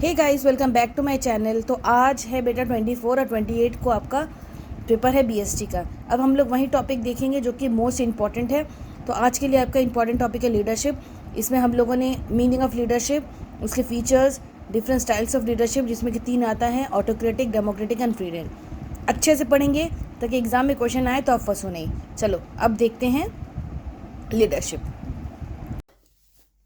Hey guys, welcome back to my channel. तो आज है बेटा 24 और 28 को आपका पेपर है बीएसटी का। अब हम लोग वही टॉपिक देखेंगे जो कि मोस्ट इम्पॉर्टेंट है। तो आज के लिए आपका इम्पॉर्टेंट टॉपिक है लीडरशिप। इसमें हम लोगों ने मीनिंग ऑफ लीडरशिप, उसके features, different styles of leadership, जिसमें कि 3 आता है: autocratic, democratic and free rein. अच्छे से पढ़ेंगे ताकि एग्जाम में क्वेश्चन आए तो आप फंसो नहीं। चलो अब देखते हैं leadership.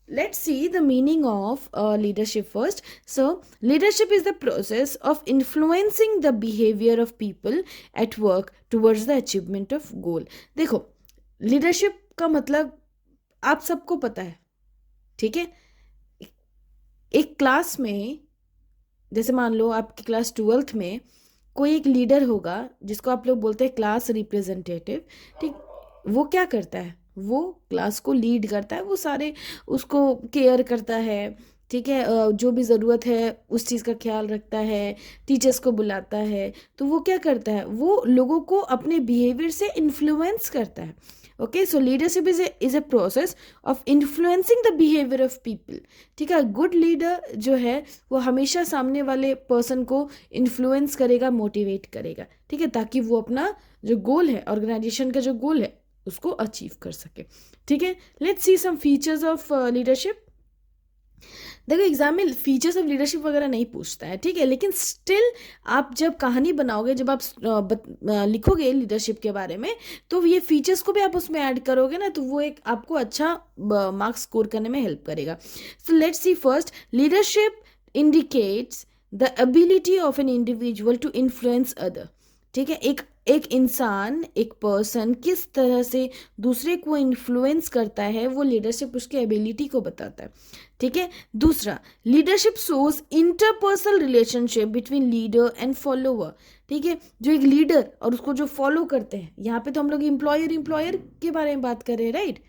Let's see the meaning of leadership first. So, leadership is the process of influencing the behavior of people at work towards the achievement of goal. देखो, leadership का मतलब आप सबको पता है, ठीक है। एक क्लास में, जैसे मान लो आपकी क्लास 12th में कोई एक लीडर होगा जिसको आप लोग बोलते हैं क्लास रिप्रेजेंटेटिव, ठीक। वो क्या करता है? वो क्लास को लीड करता है, वो सारे उसको केयर करता है, ठीक है। जो भी ज़रूरत है उस चीज़ का ख्याल रखता है, टीचर्स को बुलाता है। तो वो क्या करता है? वो लोगों को अपने बिहेवियर से इन्फ्लुएंस करता है। Okay, so leadership is a process of influencing the behaviour of people, ठीक है। गुड लीडर जो है वो हमेशा सामने वाले पर्सन को इन्फ्लुएंस करेगा, मोटिवेट करेगा, ठीक है, ताकि वो अपना जो गोल है, ऑर्गेनाइजेशन का जो गोल है, उसको अचीव कर सके, ठीक है। Let's see some features of leadership. देखो, एग्जाम में फीचर्स ऑफ लीडरशिप वगैरह नहीं पूछता है, ठीक है, लेकिन स्टिल आप जब कहानी बनाओगे, जब आप लिखोगे लीडरशिप के बारे में, तो ये फीचर्स को भी आप उसमें ऐड करोगे ना, तो वो एक आपको अच्छा मार्क्स स्कोर करने में हेल्प करेगा। So let's see first, leadership indicates the ability of an individual to influence other, ठीक है। एक इंसान, एक पर्सन किस तरह से दूसरे को इन्फ्लुएंस करता है, वो लीडरशिप उसके एबिलिटी को बताता है, ठीक है। दूसरा, leadership shows interpersonal relationship between leader and follower, ठीक है। जो एक लीडर और उसको जो फॉलो करते हैं, यहाँ पे तो हम लोग एम्प्लॉयर के बारे में बात कर रहे हैं, राइट।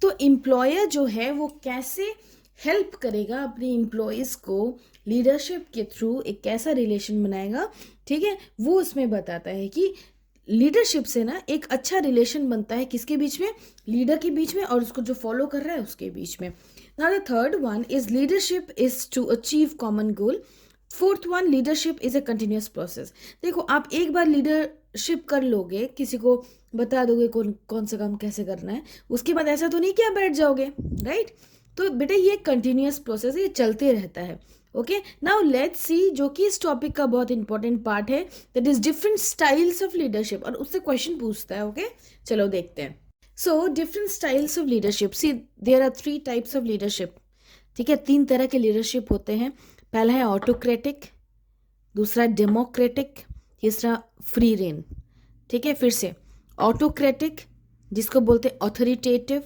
तो एम्प्लॉयर जो है वो कैसे हेल्प करेगा अपने एम्प्लॉयज़ को, लीडरशिप के थ्रू एक कैसा रिलेशन बनाएगा, ठीक है, वो उसमें बताता है कि लीडरशिप से ना एक अच्छा रिलेशन बनता है किसके बीच में? लीडर के बीच में, और उसको जो फॉलो कर रहा है उसके बीच में। Now the third one is leadership is to achieve common goal. Fourth one, leadership is a continuous process. देखो, आप एक बार लीडरशिप कर लोगे, किसी को बता दोगे कौन कौन सा काम कैसे करना है, उसके बाद ऐसा तो नहीं कि आप बैठ जाओगे, राइट। तो बेटा ये कंटिन्यूस प्रोसेस, ये चलते रहता है। ओके, नाउ लेट्स सी, जो कि इस टॉपिक का बहुत इंपॉर्टेंट पार्ट है, that is different styles of leadership, और उससे क्वेश्चन पूछता है। ओके, चलो देखते हैं। So different styles of leadership, see there are 3 types of leadership, ठीक है। 3 तरह के लीडरशिप होते हैं। पहला है ऑटोक्रेटिक, दूसरा डेमोक्रेटिक, तीसरा फ्री रेन, ठीक है। फिर से, ऑटोक्रेटिक जिसको बोलते हैं ऑथोरिटेटिव,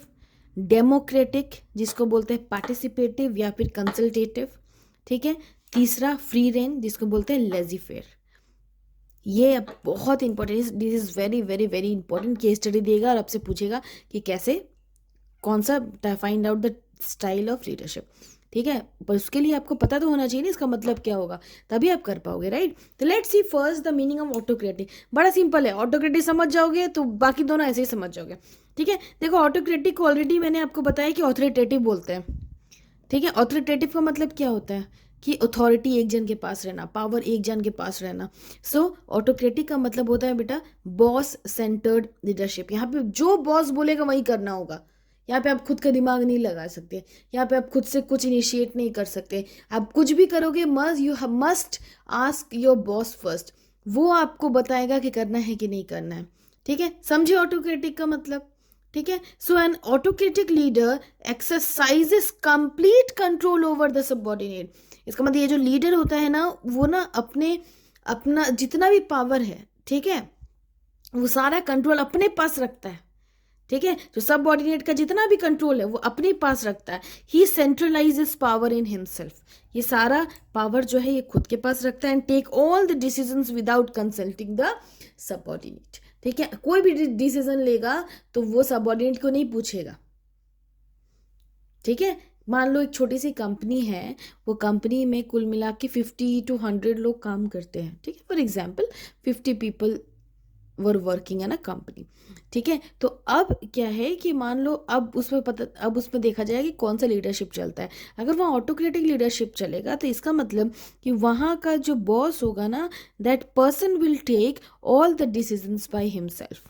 डेमोक्रेटिक जिसको बोलते हैं पार्टिसिपेटिव या फिर कंसल्टेटिव, ठीक है। तीसरा फ्री रेन जिसको बोलते हैं लेजी फेयर। ये बहुत important, this is very very very important. Case study देगा और आपसे पूछेगा कि कैसे, कौन सा find out the style of leadership, ठीक है। पर उसके लिए आपको पता तो होना चाहिए ना इसका मतलब क्या होगा, तभी आप कर पाओगे, राइट। तो let's see first the meaning of autocratic. बड़ा सिंपल है, ऑटोक्रेटिक समझ जाओगे तो बाकी दोनों ऐसे ही समझ जाओगे, ठीक है। देखो, ऑटोक्रेटिक को ऑलरेडी मैंने आपको बताया कि ऑथोरिटेटिव बोलते हैं, ठीक है। ऑथोरिटेटिव का मतलब क्या होता है कि अथॉरिटी एक जन के पास रहना, पावर एक जन के पास रहना। सो ऑटोक्रेटिक का मतलब होता है बेटा बॉस सेंटर्ड लीडरशिप। यहाँ पे जो बॉस बोलेगा वही करना होगा। यहाँ पे आप खुद का दिमाग नहीं लगा सकते, यहाँ पे आप खुद से कुछ इनिशिएट नहीं कर सकते। आप कुछ भी करोगे, must ask your boss first, वो आपको बताएगा कि करना है कि नहीं करना है, ठीक है। समझे ऑटोक्रेटिक का मतलब, ठीक है। So an autocratic leader exercises complete control over the subordinate. इसका मतलब ये जो लीडर होता है ना, वो ना अपना जितना भी पावर है, ठीक है, वो सारा कंट्रोल अपने पास रखता है, ठीक है। जो सबऑर्डिनेट का जितना भी कंट्रोल है वो अपने पास रखता है। ही सेंट्रलाइजेस पावर इन हिमसेल्फ, ये सारा पावर जो है ये खुद के पास रखता है। And take all the decisions without consulting the subordinate, ठीक है। कोई भी डिसीजन लेगा तो वो सबऑर्डिनेट को नहीं पूछेगा, ठीक है। मान लो एक छोटी सी कंपनी है, वो कंपनी में कुल मिला के 50 to 100 लोग काम करते हैं, ठीक है। For example 50 people were working है ना कंपनी, ठीक है। तो अब क्या है कि मान लो अब उसमें देखा जाएगा कि कौन सा लीडरशिप चलता है। अगर वहाँ ऑटोक्रेटिक लीडरशिप चलेगा तो इसका मतलब कि वहाँ का जो बॉस होगा ना, that person will take all the decisions by himself,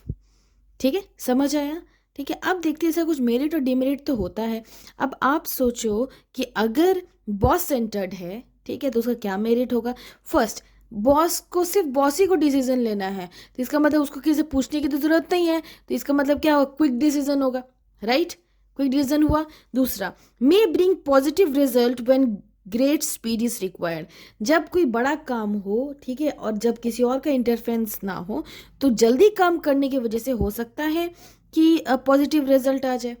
ठीक है, समझ आया। ठीक है, अब देखते हैं इसका कुछ मेरिट और डिमेरिट तो होता है। अब आप सोचो कि अगर बॉस सेंटर्ड है, ठीक है, तो उसका क्या मेरिट होगा। फर्स्ट, बॉस को सिर्फ बॉस ही को डिसीजन लेना है, तो इसका मतलब उसको किसी से पूछने की तो जरूरत नहीं है, तो इसका मतलब क्या होगा, क्विक डिसीजन होगा, राइट, क्विक डिसीजन हुआ। दूसरा, मे bring positive result when great speed is required, जब कोई बड़ा काम हो, ठीक है, और जब किसी और का इंटरफेरेंस ना हो, तो जल्दी काम करने की वजह से हो सकता है कि पॉजिटिव रिजल्ट आ जाए,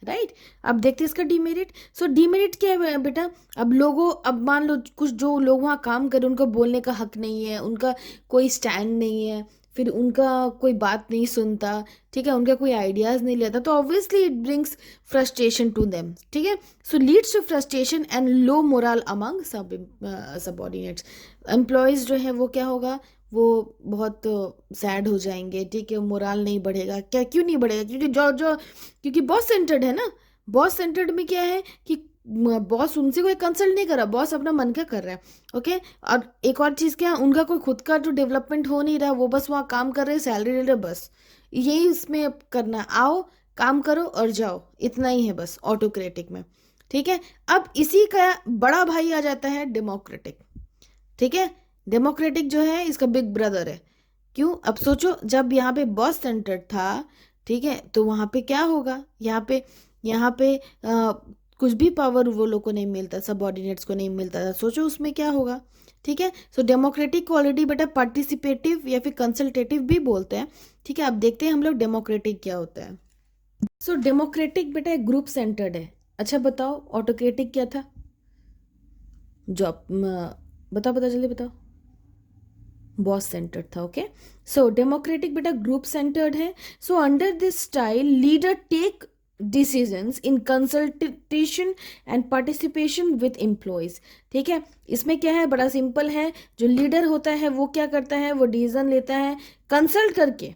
राइट। अब देखते हैं इसका डिमेरिट। सो डिमेरिट क्या है बेटा, अब मान लो कुछ जो लोग वहाँ काम करें उनको बोलने का हक नहीं है, उनका कोई स्टैंड नहीं है, फिर उनका कोई बात नहीं सुनता, ठीक है, उनका कोई आइडियाज़ नहीं लेता, तो obviously it brings frustration to them, ठीक है। So leads to frustration and low morale among subordinates. Employees जो है वो क्या होगा, वो बहुत सैड हो जाएंगे, ठीक है, मोरल नहीं बढ़ेगा। क्या, क्यों नहीं बढ़ेगा, क्योंकि बॉस सेंटर्ड है ना। बॉस सेंटर्ड में क्या है कि बॉस उनसे कोई कंसल्ट नहीं कर रहा, बॉस अपना मन का कर रहा है, ओके। और एक और चीज़ क्या है, उनका कोई खुद का जो डेवलपमेंट हो नहीं रहा, वो बस वहाँ काम कर रहे हैं, सैलरी ले रहे, बस यही इसमें अब करना है, आओ काम करो और जाओ, इतना ही है बस ऑटोक्रेटिक में, ठीक है। अब इसी का बड़ा भाई आ जाता है डेमोक्रेटिक, ठीक है। डेमोक्रेटिक जो है इसका बिग ब्रदर है। क्यों, अब सोचो, जब यहाँ पे बॉस सेंटर्ड था, ठीक है, तो वहाँ पे क्या होगा, यहाँ पे कुछ भी पावर वो लोग को नहीं मिलता, सबऑर्डिनेट्स को नहीं मिलता था। सोचो उसमें क्या होगा, ठीक है। सो डेमोक्रेटिक को ऑलरेडी बेटा पार्टिसिपेटिव या फिर कंसल्टेटिव भी बोलते हैं, ठीक है। अब देखते हैं हम लोग डेमोक्रेटिक क्या होता है। सो डेमोक्रेटिक बेटा ग्रुप सेंटर्ड है। अच्छा बताओ, ऑटोक्रेटिक क्या था, जॉब बताओ बताओ जल्दी बताओ। बॉस सेंटर्ड था, ओके। सो डेमोक्रेटिक बेटा ग्रुप सेंटर्ड है। So under this style leader take decisions in consultation and participation with employees, ठीक है। इसमें क्या है, बड़ा सिंपल है, जो लीडर होता है वो क्या करता है, वो डिसीजन लेता है कंसल्ट करके,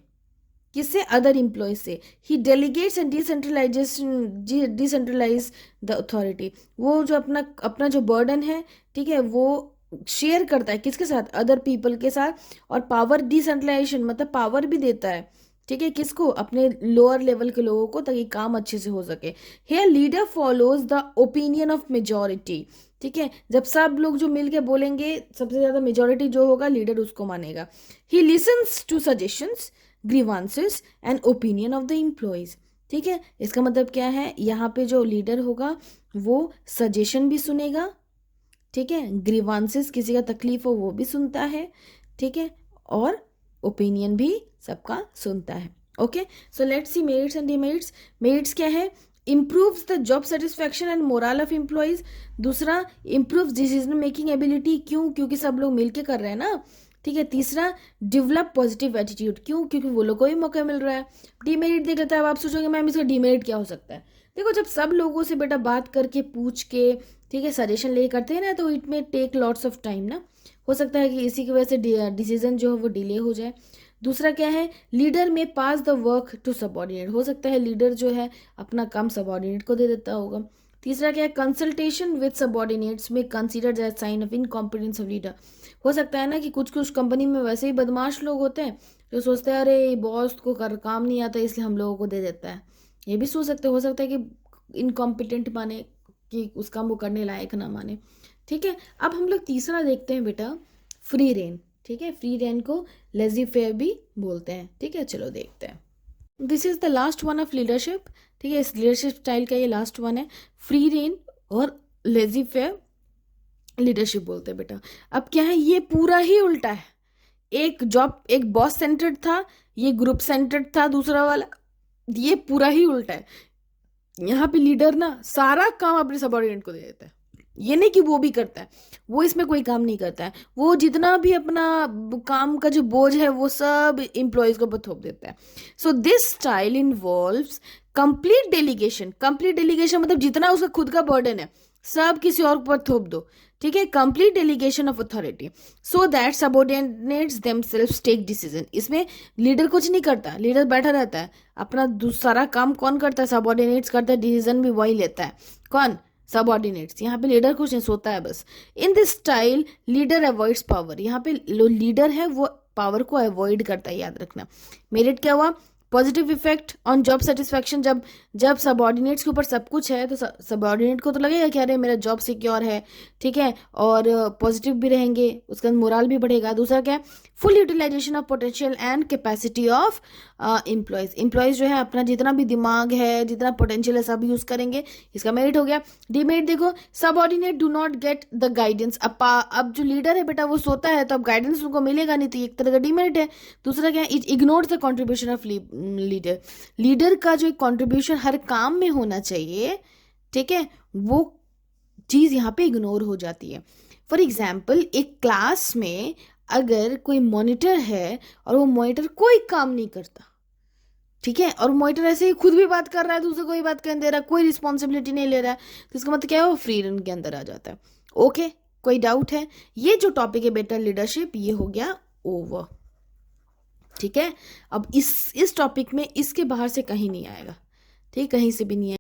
किससे, अदर एम्प्लॉयज से। He delegates and decentralise the authority, वो जो अपना अपना जो बर्डन है, ठीक है, वो शेयर करता है किसके साथ, अदर पीपल के साथ। और पावर डिसेंट्रलाइजेशन मतलब पावर भी देता है, ठीक है, किसको, अपने लोअर लेवल के लोगों को, ताकि काम अच्छे से हो सके। Here leader follows the opinion of majority, ठीक है, जब सब लोग जो मिल के बोलेंगे, सबसे ज़्यादा मेजॉरिटी जो होगा लीडर उसको मानेगा। He listens to suggestions, grievances and opinion of the employees, ठीक है। इसका मतलब क्या है, यहाँ पे जो लीडर होगा वो सजेशन भी सुनेगा, ठीक है, ग्रीवांसेस किसी का तकलीफ हो वो भी सुनता है, ठीक है, और ओपिनियन भी सबका सुनता है, okay. So let's C merits and demerits. Merits क्या है, improves the job satisfaction and moral of employees. दूसरा, इम्प्रूव्स डिसीजन मेकिंग एबिलिटी, क्यों, क्योंकि सब लोग मिलके कर रहे हैं ना, ठीक है। तीसरा, डेवलप पॉजिटिव एटीट्यूड, क्यों, क्योंकि वो लोग को भी मौका मिल रहा है। डिमेरिट देख लेता है। अब आप सोचोगे मैम इसका डिमेरिट क्या हो सकता है। देखो, जब सब लोगों से बेटा बात करके पूछ के, ठीक है, सजेशन ले करते हैं ना, तो इट में टेक लॉट्स ऑफ टाइम ना, हो सकता है कि इसी की वजह से डिसीजन जो है वो डिले हो जाए। दूसरा क्या है, लीडर में पास द वर्क टू सबऑर्डिनेट, हो सकता है लीडर जो है अपना काम सबऑर्डिनेट को दे देता होगा। तीसरा क्या है, कंसल्टेशन विद सबऑर्डिनेट्स में considered as sign of incompetence of leader, हो सकता है ना कि कुछ कुछ कंपनी में वैसे ही बदमाश लोग होते हैं जो सोचते हैं अरे बॉस को कर काम नहीं आता इसलिए हम लोगों को दे देता है, ये भी सोच सकते हो सकता है कि इनकॉम्पिटेंट माने, कि उस काम को करने लायक ना माने, ठीक है। अब हम लोग तीसरा देखते हैं बेटा, फ्री रेन, ठीक है, फ्री रेन को लेजी फेयर भी बोलते हैं, ठीक है, चलो देखते हैं। This is the last one of leadership, ठीक है, इस लीडरशिप स्टाइल का ये लास्ट वन है, फ्री रेन और लेजी फेयर लीडरशिप बोलते हैं बेटा। अब क्या है, ये पूरा ही उल्टा है, एक बॉस सेंटर्ड था, ये ग्रुप सेंटर्ड था दूसरा वाला, ये पूरा ही उल्टा है। यहाँ पे लीडर ना सारा काम अपने सबऑर्डिनेट को दे देता है, ये नहीं कि वो भी करता है, वो इसमें कोई काम नहीं करता है, वो जितना भी अपना काम का जो बोझ है वो सब एम्प्लॉयज को थोप देता है। So this style involves complete delegation मतलब जितना उसका खुद का बर्डन है सब किसी और पर थोप दो, ठीक है। Complete delegation of authority so that subordinates themselves take decision. इसमें लीडर कुछ नहीं करता, लीडर बैठा रहता है, अपना सारा काम कौन करता है, सबऑर्डिनेट्स करता है, डिसीजन भी वही लेता है, कौन, सबऑर्डिनेट्स। यहाँ पे लीडर कुछ नहीं, सोता है बस। In this style leader avoids power, यहाँ पे जो लीडर है वो पावर को अवॉइड करता है, याद रखना। मेरिट क्या हुआ, positive effect on job satisfaction. जब सबऑर्डिनेट्स के ऊपर सब कुछ है तो सबऑर्डिनेट को तो लगेगा कि अरे मेरा जॉब सिक्योर है, ठीक है, और पॉजिटिव भी रहेंगे, उसका मोरल भी बढ़ेगा। दूसरा क्या है, full utilisation of potential and capacity of employees जो है अपना जितना भी दिमाग है, जितना पोटेंशियल है, सब यूज़ करेंगे, इसका मेरिट हो गया। डीमेरिट देखो, subordinate do not get the guidance. अब जो लीडर है बेटा वो सोता है तो अब गाइडेंस उनको मिलेगा नहीं, तो एक तरह का डीमेरिट है। दूसरा क्या है, it ignores the contribution of leader. Leader का जो कॉन्ट्रीब्यूशन हर काम में होना चाहिए, ठीक है, वो चीज़ यहाँ पे इग्नोर हो जाती है। फॉर एग्जाम्पल, एक क्लास में अगर कोई मॉनिटर है और वो मॉनिटर कोई काम नहीं करता, ठीक है, और मॉनिटर ऐसे ही खुद भी बात कर रहा है, दूसरे कोई बात करने दे रहा है, कोई रिस्पॉन्सिबिलिटी नहीं ले रहा है, तो इसका मतलब क्या है, वो फ्री रन के अंदर आ जाता है। ओके, कोई डाउट है? ये जो टॉपिक है बेटा लीडरशिप, ये हो गया ओवर, ठीक है। अब इस टॉपिक में इसके बाहर से कहीं नहीं आएगा, ठीक, कहीं से भी नहीं आएगा।